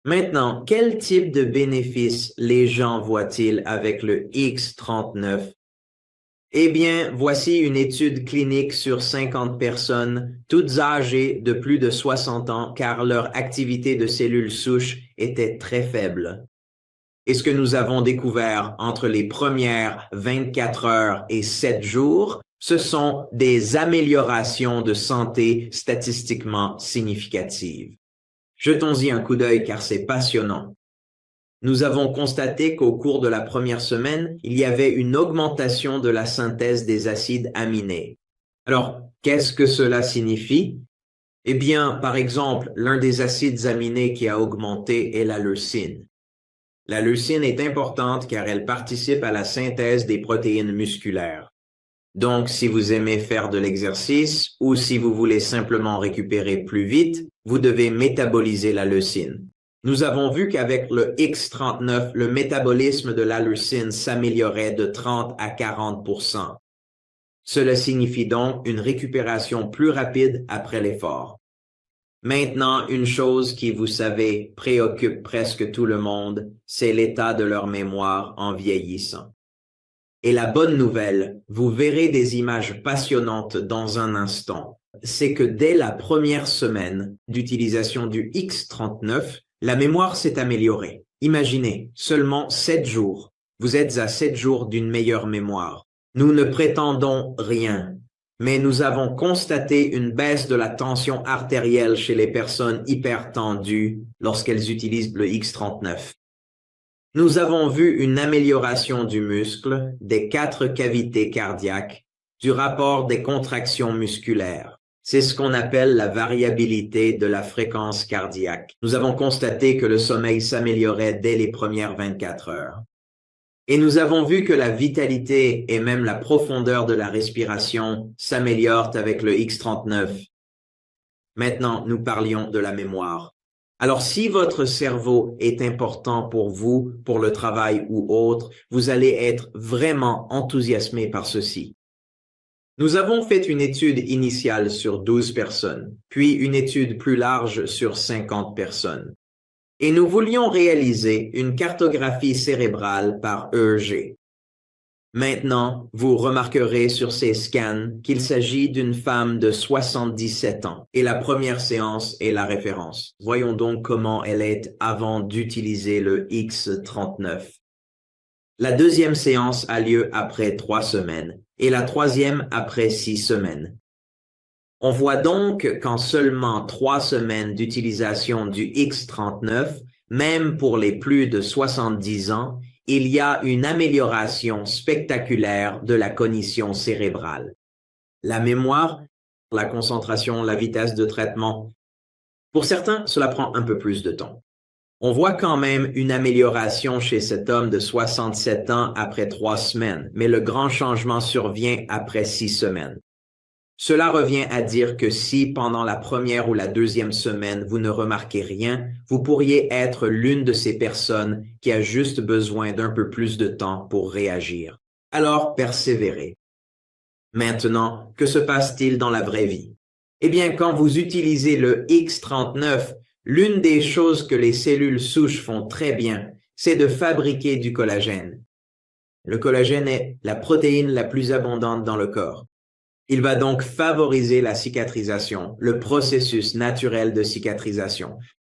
Maintenant, quel type de bénéfices les gens voient-ils avec le X39? Eh bien, voici une étude clinique sur 50 personnes, toutes âgées de plus de 60 ans, car leur activité de cellules souches était très faible. Et ce que nous avons découvert entre les premières 24 heures et 7 jours, ce sont des améliorations de santé statistiquement significatives. Jetons-y un coup d'œil car c'est passionnant. Nous avons constaté qu'au cours de la première semaine, il y avait une augmentation de la synthèse des acides aminés. Alors, qu'est-ce que cela signifie? Eh bien, par exemple, l'un des acides aminés qui a augmenté est la leucine. La leucine est importante car elle participe à la synthèse des protéines musculaires. Donc, si vous aimez faire de l'exercice ou si vous voulez simplement récupérer plus vite, vous devez métaboliser la leucine. Nous avons vu qu'avec le X39, le métabolisme de la leucine s'améliorait de 30 à 40%. Cela signifie donc une récupération plus rapide après l'effort. Maintenant, une chose qui, vous savez, préoccupe presque tout le monde, c'est l'état de leur mémoire en vieillissant. Et la bonne nouvelle, vous verrez des images passionnantes dans un instant, c'est que dès la première semaine d'utilisation du X39, la mémoire s'est améliorée. Imaginez, seulement 7 jours. Vous êtes à 7 jours d'une meilleure mémoire. Nous ne prétendons rien, mais nous avons constaté une baisse de la tension artérielle chez les personnes hypertendues lorsqu'elles utilisent le X39. Nous avons vu une amélioration du muscle, des 4 cavités cardiaques, du rapport des contractions musculaires. C'est ce qu'on appelle la variabilité de la fréquence cardiaque. Nous avons constaté que le sommeil s'améliorait dès les premières 24 heures. Et nous avons vu que la vitalité et même la profondeur de la respiration s'améliorent avec le X39. Maintenant, nous parlions de la mémoire. Alors, si votre cerveau est important pour vous, pour le travail ou autre, vous allez être vraiment enthousiasmé par ceci. Nous avons fait une étude initiale sur 12 personnes, puis une étude plus large sur 50 personnes. Et nous voulions réaliser une cartographie cérébrale par EEG. Maintenant, vous remarquerez sur ces scans qu'il s'agit d'une femme de 77 ans et la première séance est la référence. Voyons donc comment elle est avant d'utiliser le X39. La deuxième séance a lieu après 3 semaines et la troisième après 6 semaines. On voit donc qu'en seulement 3 semaines d'utilisation du X39, même pour les plus de 70 ans, il y a une amélioration spectaculaire de la cognition cérébrale. La mémoire, la concentration, la vitesse de traitement. Pour certains, cela prend un peu plus de temps. On voit quand même une amélioration chez cet homme de 67 ans après 3 semaines, mais le grand changement survient après 6 semaines. Cela revient à dire que si pendant la première ou la deuxième semaine vous ne remarquez rien, vous pourriez être l'une de ces personnes qui a juste besoin d'un peu plus de temps pour réagir. Alors persévérez. Maintenant, que se passe-t-il dans la vraie vie? Eh bien, quand vous utilisez le X39, l'une des choses que les cellules souches font très bien, c'est de fabriquer du collagène. Le collagène est la protéine la plus abondante dans le corps. Il va donc favoriser la cicatrisation, le processus naturel de cicatrisation.